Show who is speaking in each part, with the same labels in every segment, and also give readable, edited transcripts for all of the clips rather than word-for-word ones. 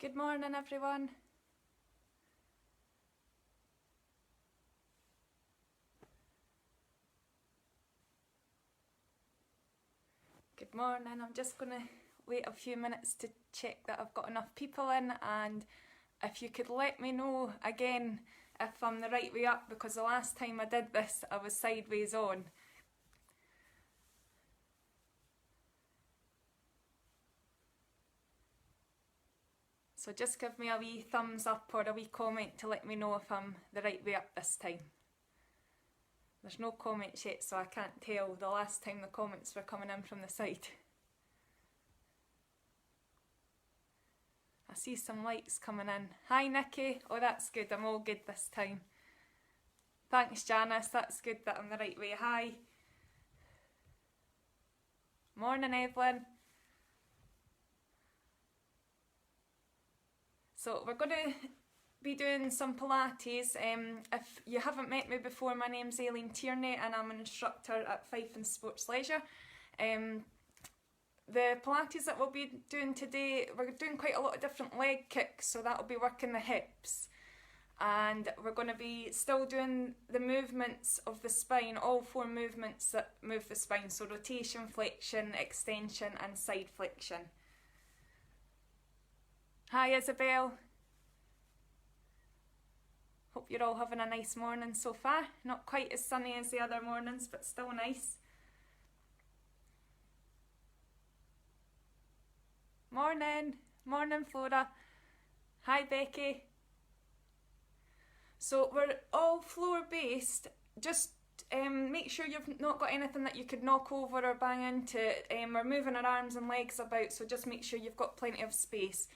Speaker 1: Good morning, everyone. Good morning. I'm just going to wait a few minutes to check that I've got enough people in, and if you could let me know again if I'm the right way up, because the last time I did this I was sideways on. So just give me a wee thumbs up or a wee comment to let me know if I'm the right way up this time. There's no comments yet, so I can't tell the last time the comments were coming in from the side. I see some lights coming in. Hi Nikki. Oh, that's good. I'm all good this time. Thanks Janice. That's good that I'm the right way. Hi. Morning Evelyn. So we're going to be doing some Pilates. If you haven't met me before, my name's Aileen Tierney and I'm an instructor at Fife and Sports Leisure. The Pilates that we'll be doing today, we're doing quite a lot of different leg kicks, so that'll be working the hips. And we're going to be still doing the movements of the spine, all 4 movements that move the spine, so rotation, flexion, extension and side flexion. Hi Isabel. Hope you're all having a nice morning so far. Not quite as sunny as the other mornings, but still nice. Morning. Morning Flora. Hi Becky. So we're all floor based. Just make sure you've not got anything that you could knock over or bang into. We're moving our arms and legs about, so just make sure you've got plenty of space.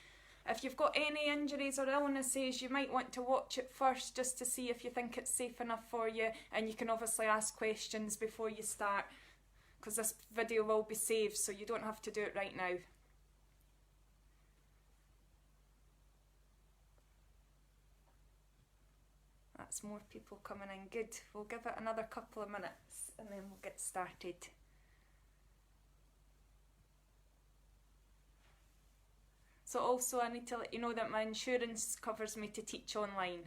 Speaker 1: If you've got any injuries or illnesses, you might want to watch it first just to see if you think it's safe enough for you, and you can obviously ask questions before you start, because this video will be saved, so you don't have to do it right now. That's more people coming in. Good. We'll give it another couple of minutes and then we'll get started. So also I need to let you know that my insurance covers me to teach online.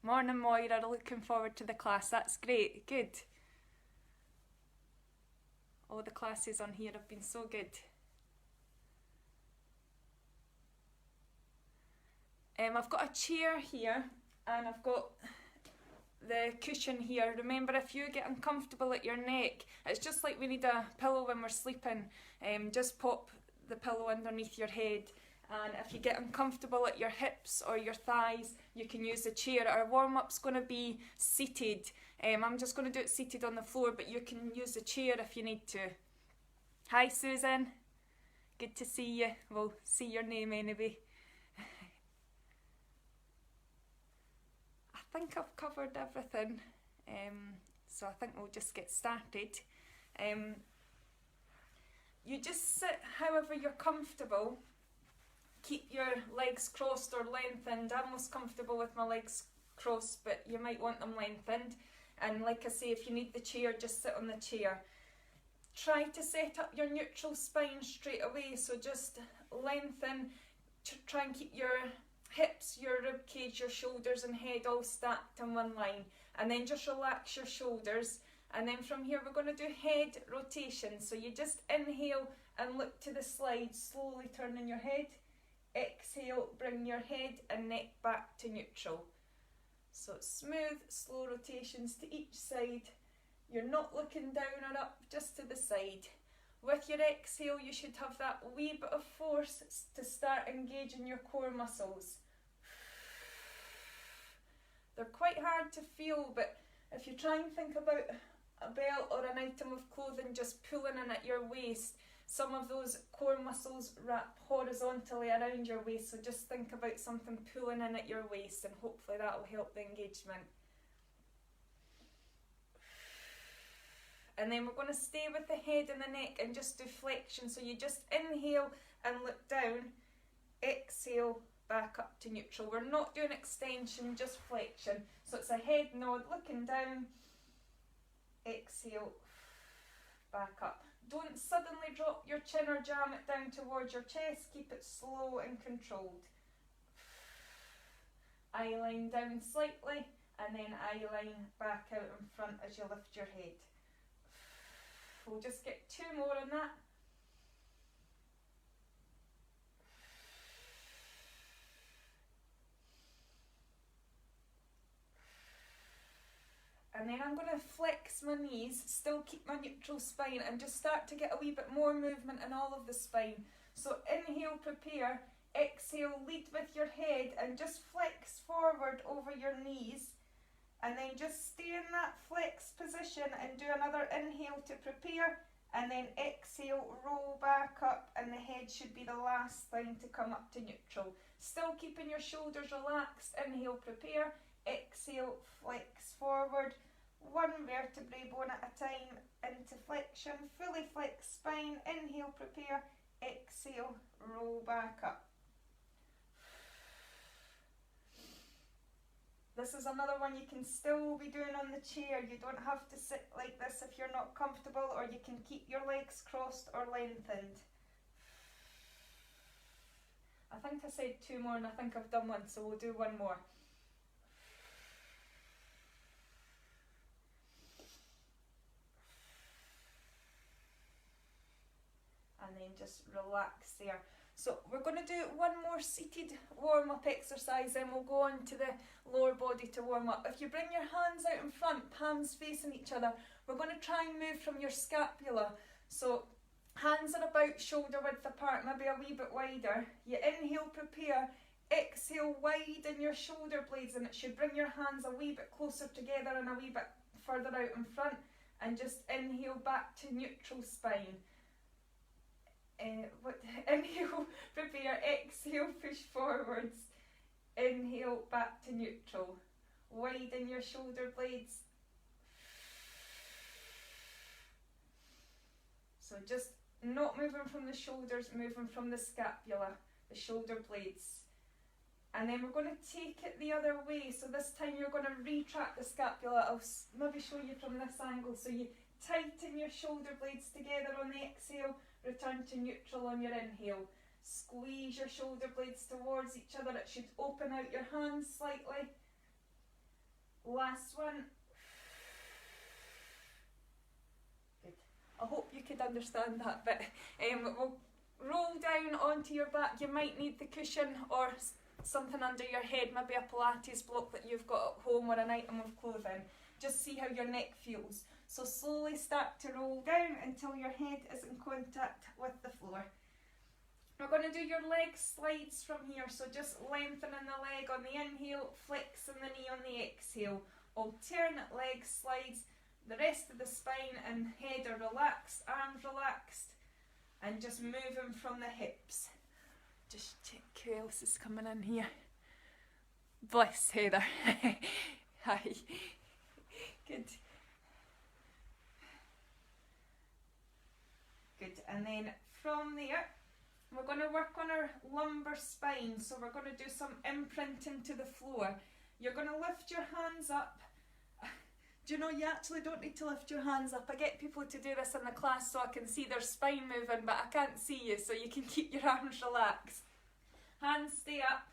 Speaker 1: Morning Moira, looking forward to the class. That's great, good. All the classes on here have been so good. I've got a chair here and I've got the cushion here. Remember, if you get uncomfortable at your neck, it's just like we need a pillow when we're sleeping. Just pop the pillow underneath your head, and if you get uncomfortable at your hips or your thighs, you can use the chair. Our warm-up's going to be seated. I'm just going to do it seated on the floor, but you can use the chair if you need to. Hi Susan, good to see you. We'll see your name anyway. I think I've covered everything, so I think we'll just get started. You just sit however you're comfortable. Keep your legs crossed or lengthened. I'm most comfortable with my legs crossed, but you might want them lengthened. And like I say, if you need the chair, just sit on the chair. Try to set up your neutral spine straight away, so just lengthen. Try and keep your hips, your rib cage, your shoulders and head all stacked in one line. And then just relax your shoulders. And then from here we're going to do head rotation. So you just inhale and look to the side, slowly turning your head. Exhale, bring your head and neck back to neutral. So smooth, slow rotations to each side. You're not looking down or up, just to the side. With your exhale, you should have that wee bit of force to start engaging your core muscles. They're quite hard to feel, but if you try and think about a belt or an item of clothing just pulling in at your waist, some of those core muscles wrap horizontally around your waist, so just think about something pulling in at your waist and hopefully that will help the engagement. And then we're going to stay with the head and the neck and just do flexion, so you just inhale and look down, exhale, back up to neutral. We're not doing extension, just flexion. So it's a head nod, looking down, exhale, back up. Don't suddenly drop your chin or jam it down towards your chest. Keep it slow and controlled. Eye line down slightly, and then eye line back out in front as you lift your head. We'll just get 2 more on that. And then I'm going to flex my knees, still keep my neutral spine, and just start to get a wee bit more movement in all of the spine. So inhale, prepare. Exhale, lead with your head and just flex forward over your knees. And then just stay in that flex position and do another inhale to prepare. And then exhale, roll back up, and the head should be the last thing to come up to neutral. Still keeping your shoulders relaxed. Inhale, prepare. Exhale, flex forward. 1 vertebrae bone at a time into flexion. Fully flex spine. Inhale, prepare. Exhale, roll back up. This is another one you can still be doing on the chair. You don't have to sit like this if you're not comfortable, or you can keep your legs crossed or lengthened. I think I said 2 more and I think I've done 1, so we'll do 1 more. And then just relax there. So we're going to do 1 more seated warm-up exercise, then we'll go on to the lower body to warm up. If you bring your hands out in front, palms facing each other, we're going to try and move from your scapula. So hands are about shoulder width apart, maybe a wee bit wider. You inhale, prepare. Exhale, widen your shoulder blades, and it should bring your hands a wee bit closer together and a wee bit further out in front. And just inhale back to neutral spine. Inhale, prepare, exhale, push forwards. Inhale, back to neutral. Widen your shoulder blades. So just not moving from the shoulders, moving from the scapula, the shoulder blades. And then we're going to take it the other way. So this time you're going to retract the scapula. I'll maybe show you from this angle. So you tighten your shoulder blades together on the exhale. Return to neutral on your inhale. Squeeze your shoulder blades towards each other. It should open out your hands slightly. Last one. Good. I hope you could understand that bit. We'll roll down onto your back. You might need the cushion or something under your head, maybe a Pilates block that you've got at home or an item of clothing. Just see how your neck feels. So slowly start to roll down until your head is in contact with the floor. We're going to do your leg slides from here, so just lengthening the leg on the inhale, flexing the knee on the exhale. Alternate leg slides, the rest of the spine and head are relaxed, arms relaxed, and just moving from the hips. Just check who else is coming in here. Bless Heather. Hi. Good. Good, and then from there, we're going to work on our lumbar spine. So we're going to do some imprinting to the floor. You're going to lift your hands up. Do you know, you actually don't need to lift your hands up. I get people to do this in the class so I can see their spine moving, but I can't see you, so you can keep your arms relaxed. Hands stay up.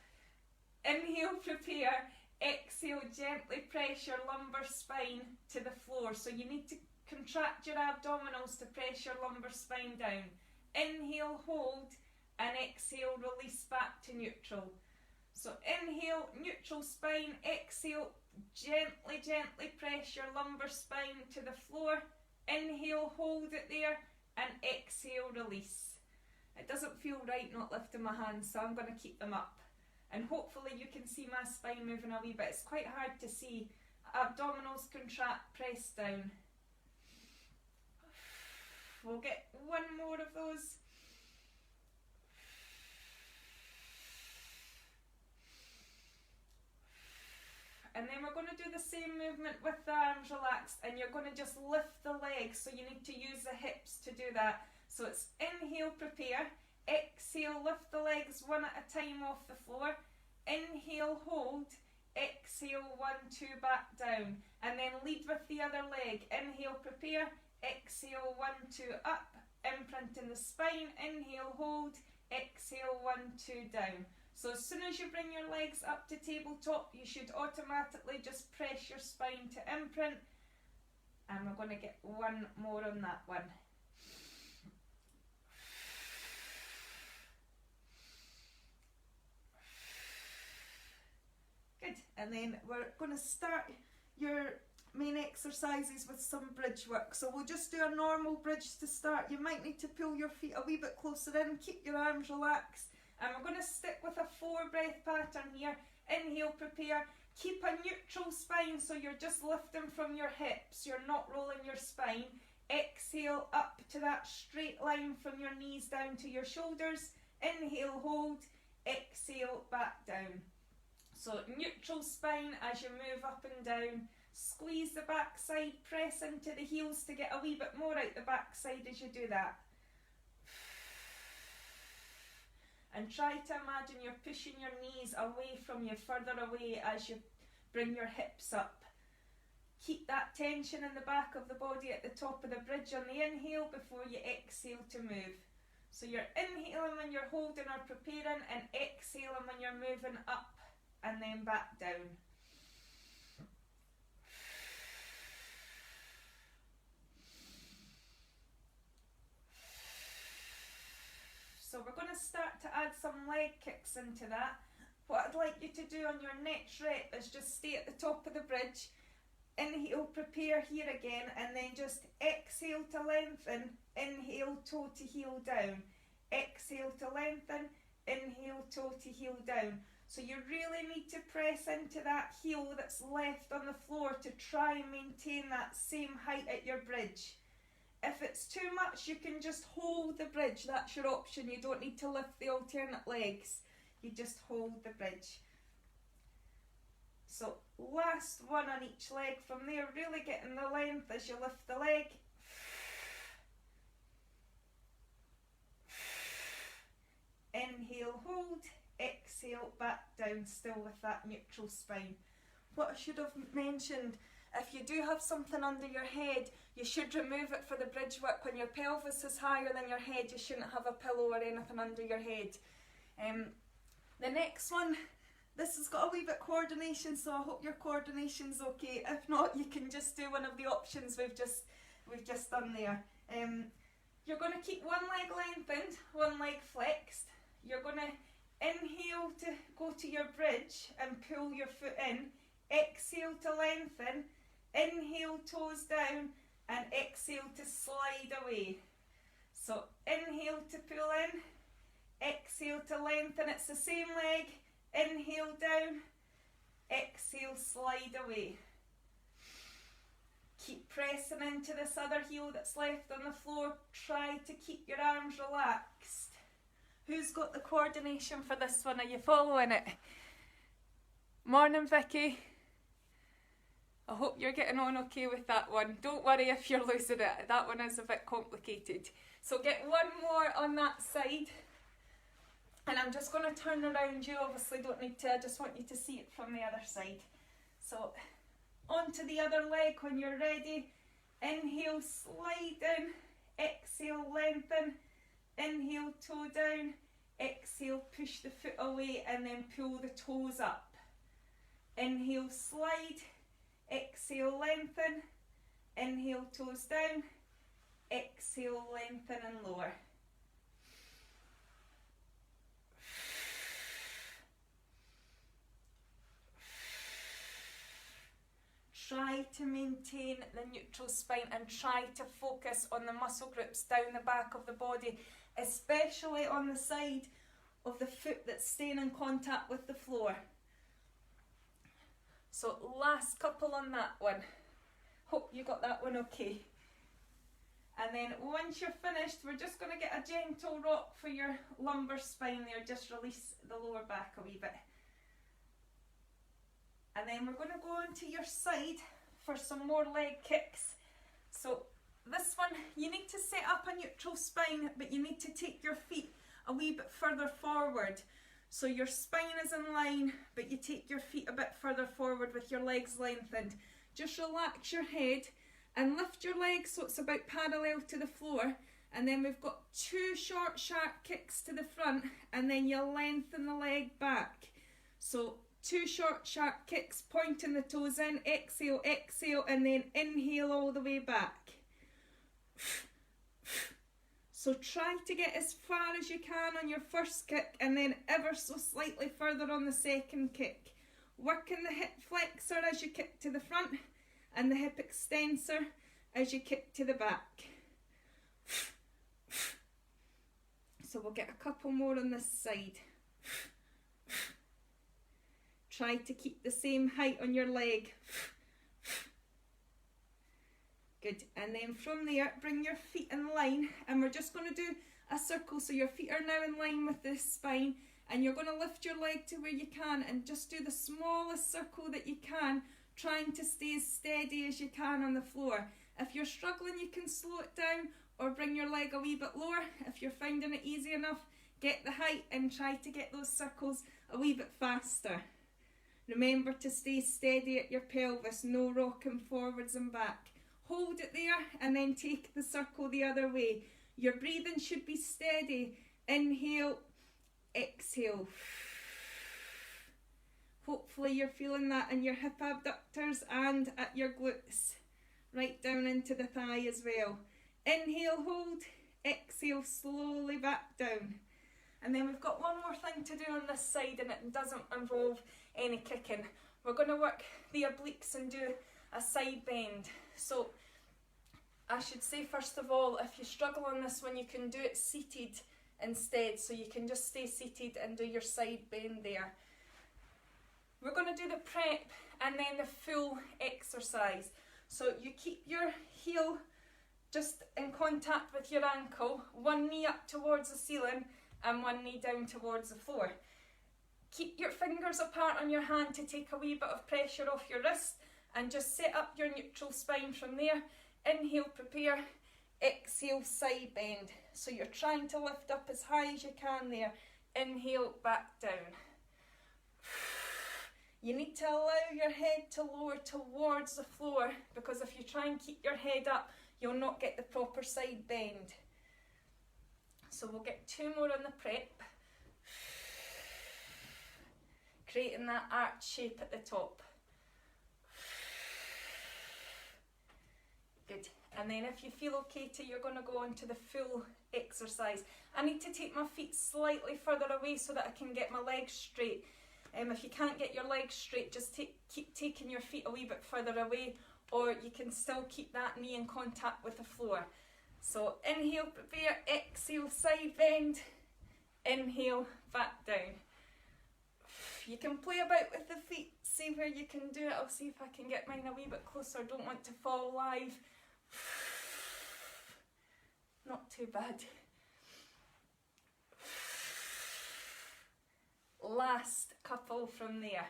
Speaker 1: Inhale, prepare. Exhale, gently press your lumbar spine to the floor. So you need to contract your abdominals to press your lumbar spine down. Inhale, hold, and exhale, release back to neutral. So inhale, neutral spine. Exhale, gently, gently press your lumbar spine to the floor. Inhale, hold it there, and exhale, release. It doesn't feel right not lifting my hands, so I'm going to keep them up. And hopefully you can see my spine moving a wee bit. It's quite hard to see. Abdominals contract, press down. We'll get 1 more of those. And then we're going to do the same movement with the arms relaxed, and you're going to just lift the legs, so you need to use the hips to do that. So it's inhale, prepare. Exhale, lift the legs 1 at a time off the floor. Inhale, hold. Exhale, 1, 2, back down. And then lead with the other leg. Inhale, prepare. Exhale, 1, 2, up. imprint in the spine. Inhale, hold, exhale, 1, 2, down. So as soon as you bring your legs up to tabletop, you should automatically just press your spine to imprint. And we're going to get one more on that one. Good. And then we're going to start your main exercises with some bridge work. So we'll just do a normal bridge to start. You might need to pull your feet a wee bit closer in, keep your arms relaxed. And we're going to stick with a 4 breath pattern here. Inhale, prepare. Keep a neutral spine, so you're just lifting from your hips. You're not rolling your spine. Exhale up to that straight line from your knees down to your shoulders. Inhale, hold. Exhale, back down. So neutral spine as you move up and down. Squeeze the back side, press into the heels to get a wee bit more out the back side as you do that. And try to imagine you're pushing your knees away from you, further away as you bring your hips up. Keep that tension in the back of the body at the top of the bridge on the inhale before you exhale to move. So you're inhaling when you're holding or preparing, and exhaling when you're moving up and then back down. So we're going to start to add some leg kicks into that. What I'd like you to do on your next rep is just stay at the top of the bridge. Inhale, prepare here again, and then just exhale to lengthen. Inhale, toe to heel down. Exhale to lengthen. Inhale, toe to heel down. So you really need to press into that heel that's left on the floor to try and maintain that same height at your bridge. If it's too much, you can just hold the bridge. That's your option. You don't need to lift the alternate legs. You just hold the bridge. So last one on each leg from there, really getting the length as you lift the leg. Inhale, hold, exhale, back down, still with that neutral spine. What I should have mentioned, if you do have something under your head, you should remove it for the bridge work. When your pelvis is higher than your head, you shouldn't have a pillow or anything under your head. The next one, this has got a wee bit coordination, so I hope your coordination's okay. If not, you can just do one of the options we've just done there. You're going to keep one leg lengthened, one leg flexed. You're going to inhale to go to your bridge and pull your foot in. Exhale to lengthen. Inhale, toes down, and exhale to slide away. So inhale to pull in. Exhale to lengthen. It's the same leg. Inhale down. Exhale, slide away. Keep pressing into this other heel that's left on the floor. Try to keep your arms relaxed. Who's got the coordination for this one? Are you following it? Morning, Vicky. I hope you're getting on okay with that one. Don't worry if you're losing it. That one is a bit complicated. So get one more on that side. And I'm just going to turn around. You obviously don't need to. I just want you to see it from the other side. So onto the other leg when you're ready. Inhale, slide in. Exhale, lengthen. Inhale, toe down. Exhale, push the foot away and then pull the toes up. Inhale, slide. Exhale, lengthen. Inhale, toes down. Exhale, lengthen and lower. Try to maintain the neutral spine and try to focus on the muscle groups down the back of the body, especially on the side of the foot that's staying in contact with the floor. So last couple on that one. Hope you got that one okay. And then once you're finished, we're just going to get a gentle rock for your lumbar spine there. Just release the lower back a wee bit. And then we're going to go onto your side for some more leg kicks. So this one, you need to set up a neutral spine, but you need to take your feet a wee bit further forward. So your spine is in line, but you take your feet a bit further forward with your legs lengthened. Just relax your head and lift your legs so it's about parallel to the floor, And then we've got 2 short, sharp kicks to the front, and then you lengthen the leg back. So 2 short, sharp kicks, pointing the toes in, exhale, exhale, and then inhale all the way back. So try to get as far as you can on your first kick, and then ever so slightly further on the second kick. Working the hip flexor as you kick to the front, and the hip extensor as you kick to the back. So we'll get a couple more on this side. Try to keep the same height on your leg. Good, and then from there, bring your feet in line, and we're just going to do a circle, so your feet are now in line with the spine, and you're going to lift your leg to where you can, and just do the smallest circle that you can, trying to stay as steady as you can on the floor. If you're struggling, you can slow it down, or bring your leg a wee bit lower. If you're finding it easy enough, get the height and try to get those circles a wee bit faster. Remember to stay steady at your pelvis, no rocking forwards and back. Hold it there and then take the circle the other way. Your breathing should be steady. Inhale, exhale. Hopefully you're feeling that in your hip abductors and at your glutes. Right down into the thigh as well. Inhale, hold, exhale, slowly back down. And then we've got one more thing to do on this side, and it doesn't involve any kicking. We're going to work the obliques and do a side bend. So I should say, first of all, if you struggle on this one, you can do it seated instead. So you can just stay seated and do your side bend there. We're going to do the prep and then the full exercise. So you keep your heel just in contact with your ankle, one knee up towards the ceiling and one knee down towards the floor. Keep your fingers apart on your hand to take a wee bit of pressure off your wrist, and just set up your neutral spine from there. Inhale, prepare, exhale, side bend. So you're trying to lift up as high as you can there. Inhale, back down. You need to allow your head to lower towards the floor, because if you try and keep your head up, you'll not get the proper side bend. So we'll get 2 more on the prep. Creating that arch shape at the top. Good. And then if you feel okay you're going to go on to the full exercise. I need to take my feet slightly further away so that I can get my legs straight. If you can't get your legs straight, just keep taking your feet a wee bit further away, or you can still keep that knee in contact with the floor. So inhale, prepare, exhale, side bend, inhale, back down. You can play about with the feet, see where you can do it. I'll see if I can get mine a wee bit closer. Don't want to fall live. Not too bad. Last couple from there.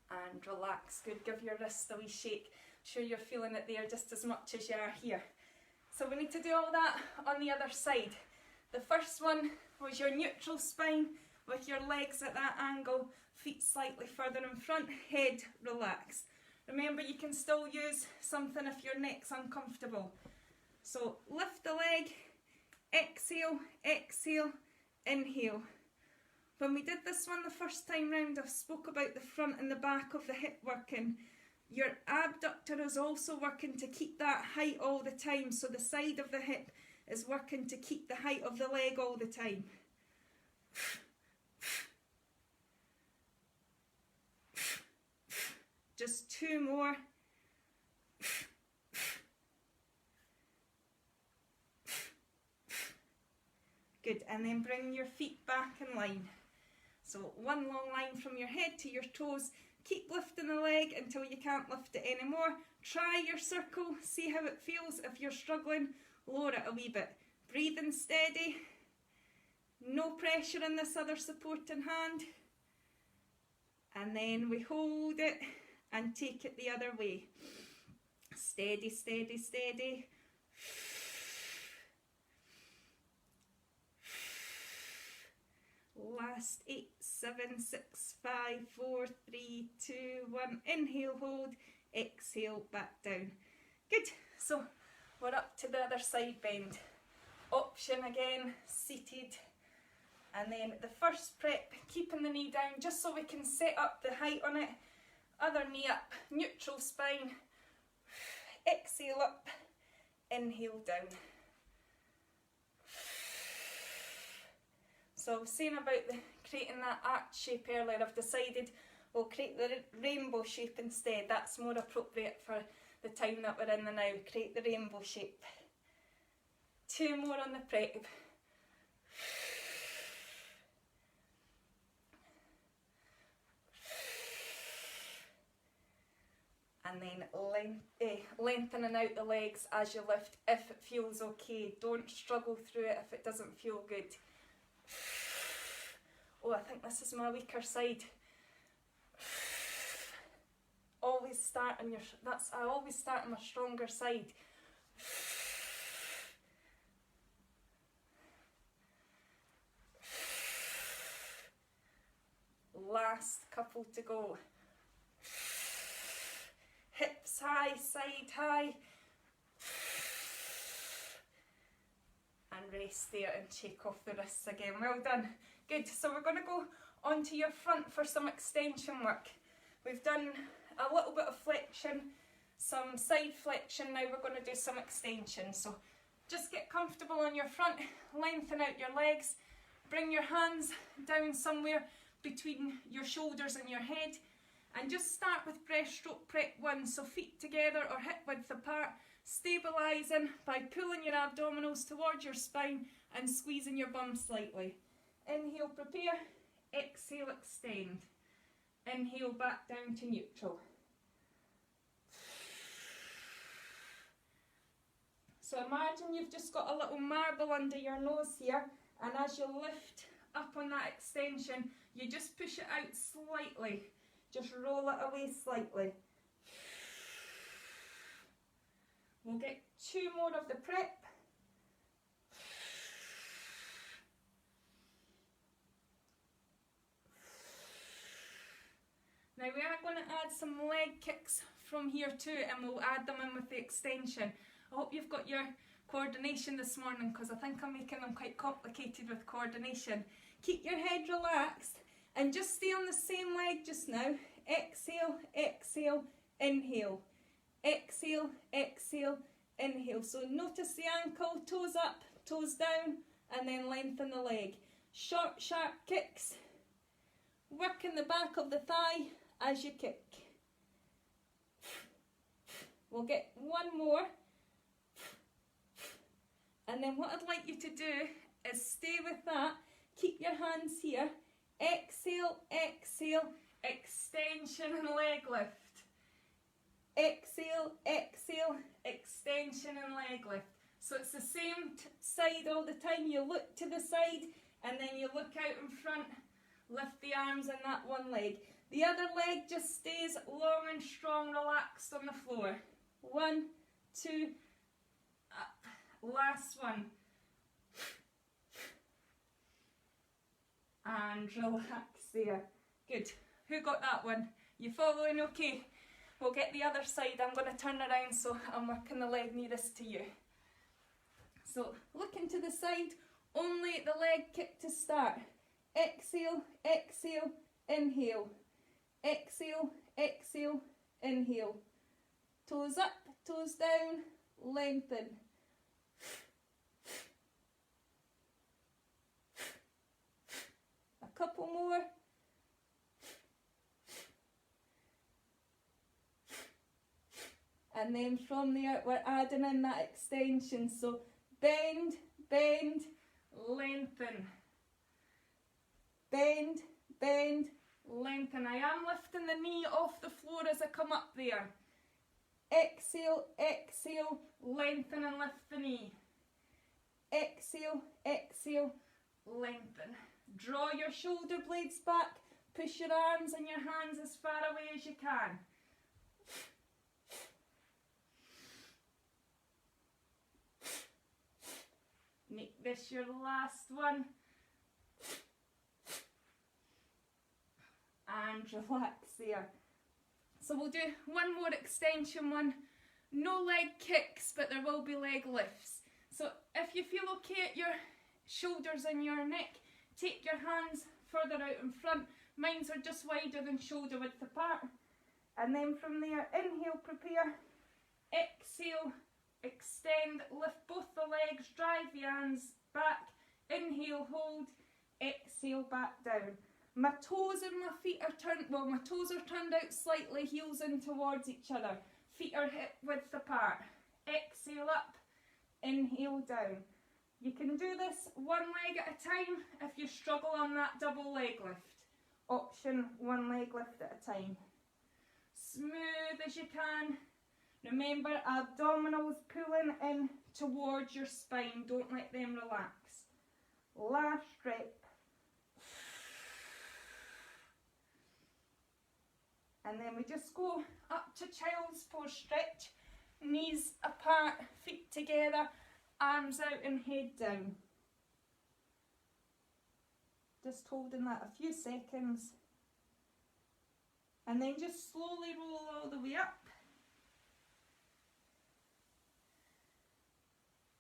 Speaker 1: And relax. Good. Give your wrist a wee shake. Sure you're feeling it there just as much as you are here. So we need to do all that on the other side. The first one was your neutral spine with your legs at that angle, feet slightly further in front, head relaxed. Remember, you can still use something if your neck's uncomfortable. So lift the leg, exhale, exhale, inhale. When we did this one the first time round, I spoke about the front and the back of the hip working. Your abductor is also working to keep that height all the time. So the side of the hip is working to keep the height of the leg all the time. Just 2 more. Good, and then bring your feet back in line. So one long line from your head to your toes. Keep lifting the leg until you can't lift it anymore. Try your circle, see how it feels. If you're struggling, lower it a wee bit. Breathing steady. No pressure on this other supporting hand. And then we hold it and take it the other way. Steady, steady, steady. last. 8, 7, 6, 5, 4, 3, 2, 1. Inhale, hold, exhale, back down. Good. So we're up to the other side bend. Option again, seated. And then the first prep, keeping the knee down just so we can set up the height on it. Other knee up, neutral spine. Exhale up, inhale down. So I was saying about creating that arch shape earlier. I've decided we'll create the rainbow shape instead. That's more appropriate for the time that we're in now. Create the rainbow shape. 2 more on the prep. And then lengthening out the legs as you lift if it feels okay. Don't struggle through it if it doesn't feel good. Oh, I think this is my weaker side. Always start on your, I always start on my stronger side. Last couple to go. Hips high, side high. And rest there and shake off the wrists again. Well done. Good. So we're going to go onto your front for some extension work. We've done a little bit of flexion, some side flexion. Now we're going to do some extension. So just get comfortable on your front, lengthen out your legs, bring your hands down somewhere between your shoulders and your head, and just start with breaststroke prep 1. So feet together or hip width apart, stabilising by pulling your abdominals towards your spine and squeezing your bum slightly. Inhale, prepare. Exhale, extend. Inhale, back down to neutral. So imagine you've just got a little marble under your nose here, and as you lift up on that extension, you just push it out slightly. Just roll it away slightly. We'll get 2 more of the prep. Now we are going to add some leg kicks from here too, and we'll add them in with the extension. I hope you've got your coordination this morning, because I think I'm making them quite complicated with coordination. Keep your head relaxed and just stay on the same leg just now. Exhale, exhale, inhale. Exhale, exhale, inhale. So notice the ankle, toes up, toes down, and then lengthen the leg. Short, sharp kicks. Working the back of the thigh as you kick. We'll get 1 more. And then what I'd like you to do is stay with that. Keep your hands here. Exhale, exhale, extension and leg lift. Exhale, exhale, extension and leg lift. So it's the same side all the time. You look to the side and then you look out in front. Lift the arms in that one leg. The other leg just stays long and strong, relaxed on the floor. 1, 2, up. Last one. And relax there. Good. Who got that one? You following okay? We'll get the other side. I'm going to turn around so I'm working the leg nearest to you. So looking to the side, only the leg kick to start. Exhale, exhale, inhale. Exhale, exhale, inhale. Toes up, toes down, lengthen. A couple more. And then from there, we're adding in that extension. So bend, bend, lengthen. Bend, bend, lengthen. I am lifting the knee off the floor as I come up there. Exhale, exhale, lengthen and lift the knee. Exhale, exhale, lengthen. Draw your shoulder blades back. Push your arms and your hands as far away as you can. Make this your last one. and relax there. So we'll do one more extension one. No leg kicks, but there will be leg lifts. So if you feel okay at your shoulders and your neck, take your hands further out in front. Mine are just wider than shoulder width apart. And then from there, inhale, prepare. Exhale, extend, lift both the legs, drive the hands back. Inhale, hold, exhale, back down. My toes and my feet are turned, well, my toes are turned out slightly, heels in towards each other. Feet are hip width apart. Exhale up, inhale down. You can do this one leg at a time if you struggle on that double leg lift. Option one leg lift at a time. Smooth as you can. Remember, abdominals pulling in towards your spine. Don't let them relax. Last rep. And then we just go up to child's pose stretch. Knees apart, feet together, arms out and head down. Just holding that a few seconds. And then just slowly roll all the way up.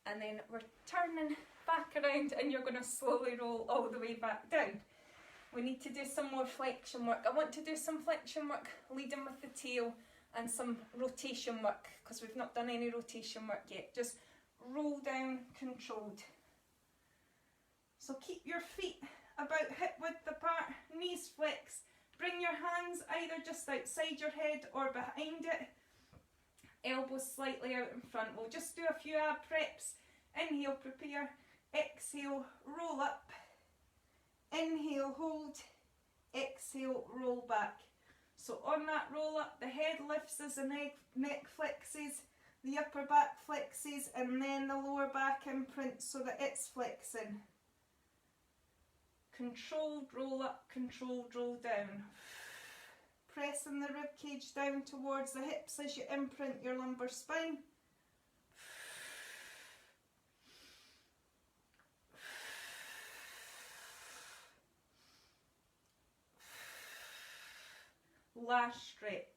Speaker 1: And then we're turning back around and you're going to slowly roll all the way back down. We need to do some more flexion work. I want to do some flexion work leading with the tail and some rotation work because we've not done any rotation work yet. Just roll down controlled. So keep your feet about hip width apart, knees flex. Bring your hands either just outside your head or behind it. Elbows slightly out in front. We'll just do a few ab preps. Inhale, prepare. Exhale, roll up. Inhale, hold. Exhale, roll back. So on that roll up, the head lifts as the neck flexes, the upper back flexes, and then the lower back imprints so that it's flexing. Controlled roll up, controlled roll down. Pressing the rib cage down towards the hips as you imprint your lumbar spine. Last strip.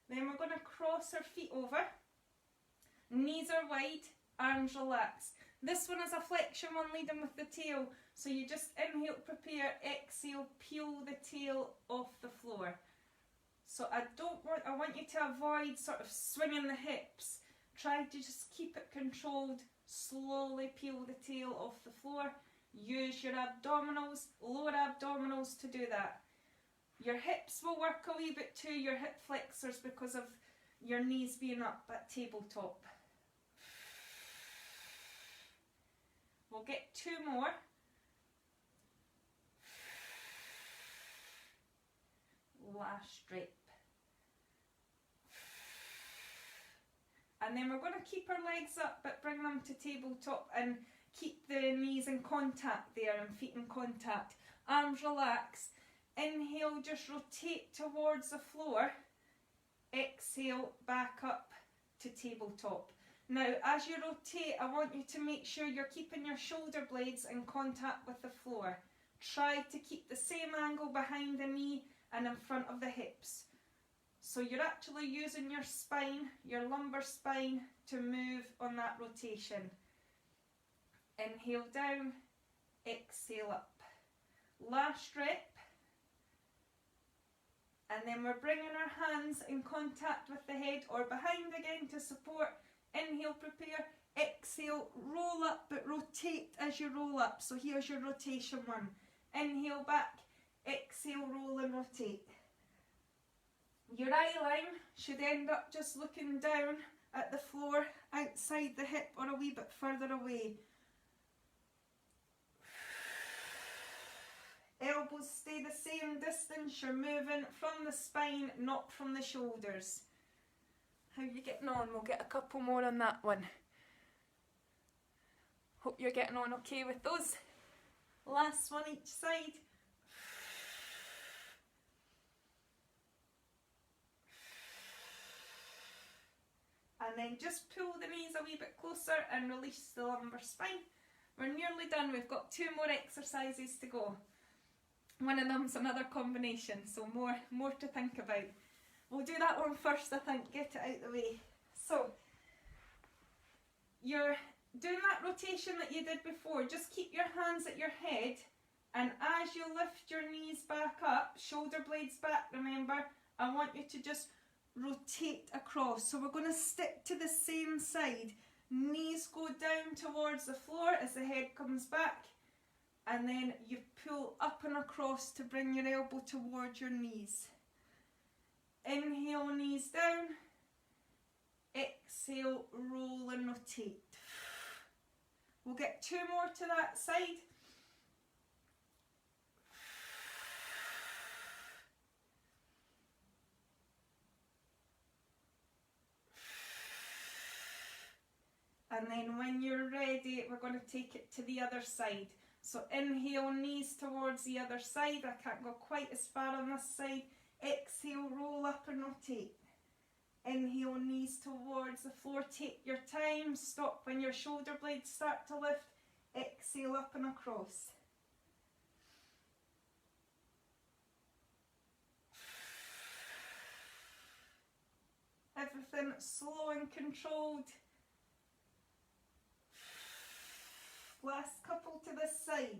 Speaker 1: Then we're going to cross our feet over. Knees are wide, arms relax. This one is a flexion one leading with the tail. So you just inhale, prepare, exhale, peel the tail off the floor. So I want you to avoid sort of swinging the hips. Try to just keep it controlled. Slowly peel the tail off the floor. Use your abdominals, lower abdominals to do that. Your hips will work a wee bit too, your hip flexors, because of your knees being up at tabletop. We'll get two more. Last strip. And then we're going to keep our legs up but bring them to tabletop and keep the knees in contact there and feet in contact. Arms relax. Inhale, just rotate towards the floor. Exhale, back up to tabletop. Now, as you rotate, I want you to make sure you're keeping your shoulder blades in contact with the floor. Try to keep the same angle behind the knee and in front of the hips. So you're actually using your spine, your lumbar spine, to move on that rotation. Inhale down, exhale up. Last rep. And then we're bringing our hands in contact with the head or behind again to support. Inhale, prepare, exhale, roll up, but rotate as you roll up. So here's your rotation one. Inhale back, exhale, roll and rotate. Your eye line should end up just looking down at the floor, outside the hip or a wee bit further away. Elbows stay the same distance, you're moving from the spine, not from the shoulders. How are you getting on? We'll get a couple more on that one. Hope you're getting on okay with those. Last one each side. And then just pull the knees a wee bit closer and release the lumbar spine. We're nearly done. We've got 2 more exercises to go. One of them's another combination, so more to think about. We'll do that one first, I think, get it out of the way. So, you're doing that rotation that you did before. Just keep your hands at your head, and as you lift your knees back up, shoulder blades back, remember, I want you to just rotate across. So we're going to stick to the same side. Knees go down towards the floor as the head comes back, and then you pull up and across to bring your elbow towards your knees. Inhale, knees down. Exhale, roll and rotate. We'll get 2 more to that side. And then when you're ready, we're going to take it to the other side. So inhale, knees towards the other side. I can't go quite as far on this side. Exhale, roll up and rotate. Inhale, knees towards the floor. Take your time. Stop when your shoulder blades start to lift. Exhale, up and across. Everything slow and controlled. Last couple to this side.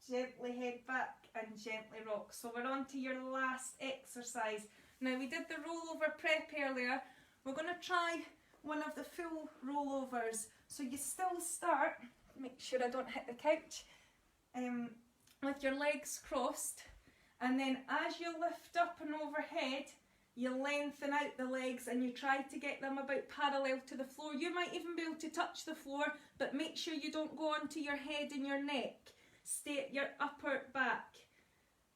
Speaker 1: Gently head back and gently rock. So we're on to your last exercise. Now we did the rollover prep earlier. We're going to try one of the full rollovers. So you still start, make sure I don't hit the couch, with your legs crossed. And then as you lift up and overhead, you lengthen out the legs and you try to get them about parallel to the floor. You might even be able to touch the floor, but make sure you don't go onto your head and your neck. Stay at your upper back,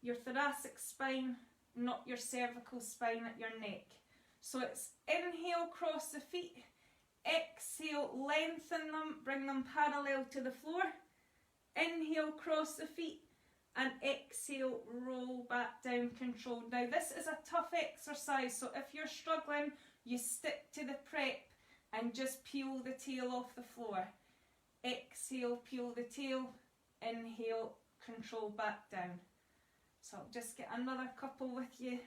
Speaker 1: your thoracic spine, not your cervical spine at your neck. So it's inhale, cross the feet. Exhale, lengthen them, bring them parallel to the floor. Inhale, cross the feet. And exhale, roll back down, controlled. Now this is a tough exercise, so if you're struggling, you stick to the prep and just peel the tail off the floor. Exhale, peel the tail. Inhale, control back down. So I'll just get another couple with you.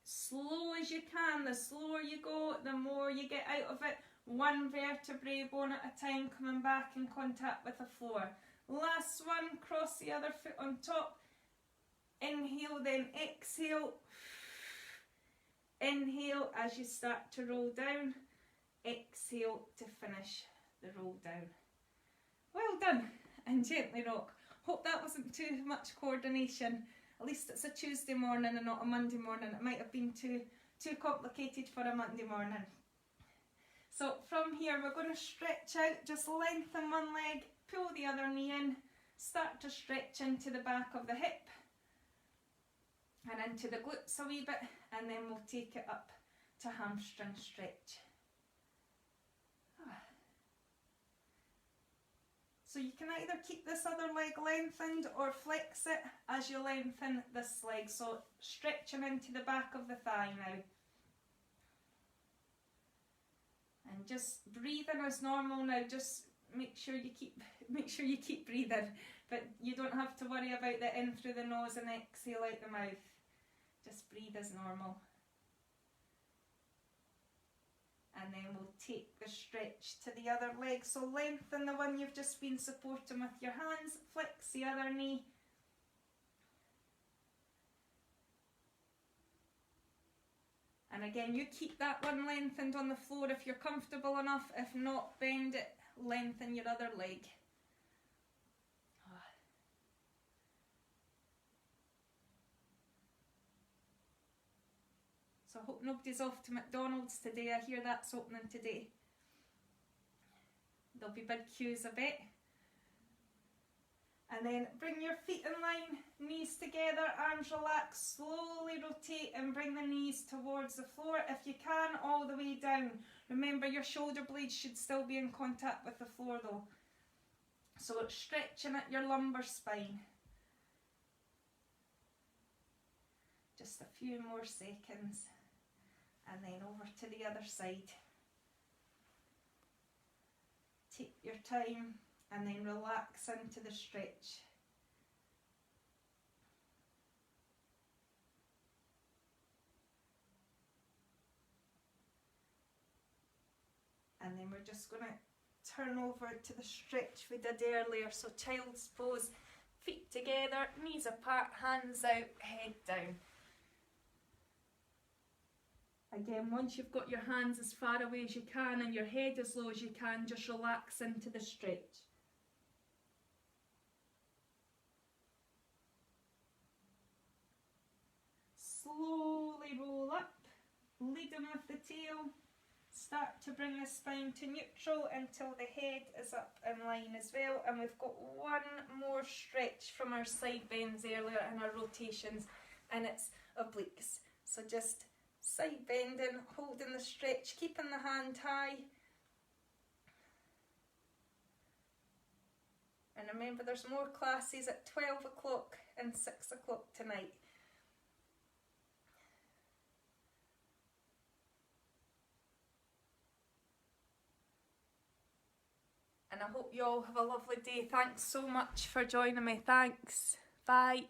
Speaker 1: Slow as you can. The slower you go, the more you get out of it. 1 vertebrae bone at a time, coming back in contact with the floor. Last one, cross the other foot on top. Inhale, then exhale. Inhale as you start to roll down. Exhale to finish the roll down. Well done, and gently rock. Hope that wasn't too much coordination. At least it's a Tuesday morning and not a Monday morning. It might have been too complicated for a Monday morning. So from here we're going to stretch out, just lengthen one leg, pull the other knee in, start to stretch into the back of the hip and into the glutes a wee bit, and then we'll take it up to hamstring stretch. So you can either keep this other leg lengthened or flex it as you lengthen this leg. So stretching into the back of the thigh now. And just breathing as normal now. Just make sure you keep breathing, but you don't have to worry about the in through the nose and exhale out the mouth. Just breathe as normal. And then we'll take the stretch to the other leg. So lengthen the one you've just been supporting with your hands. Flex the other knee. And again, you keep that one lengthened on the floor if you're comfortable enough. If not, bend it, lengthen your other leg. So I hope nobody's off to McDonald's today. I hear that's opening today. There'll be big queues, I bet. And then bring your feet in line, knees together, arms relaxed, slowly rotate and bring the knees towards the floor. If you can, all the way down. Remember, your shoulder blades should still be in contact with the floor though. So it's stretching at your lumbar spine. Just a few more seconds. And then over to the other side. Take your time and then relax into the stretch. And then we're just going to turn over to the stretch we did earlier. So child's pose, feet together, knees apart, hands out, head down. Again, once you've got your hands as far away as you can and your head as low as you can, just relax into the stretch. Slowly roll up, leading with the tail. Start to bring the spine to neutral until the head is up in line as well. And we've got one more stretch from our side bends earlier and our rotations, and it's obliques. So just side bending, holding the stretch, keeping the hand high. And remember, there's more classes at 12 o'clock and 6 o'clock tonight. And I hope you all have a lovely day. Thanks so much for joining me. Thanks. Bye.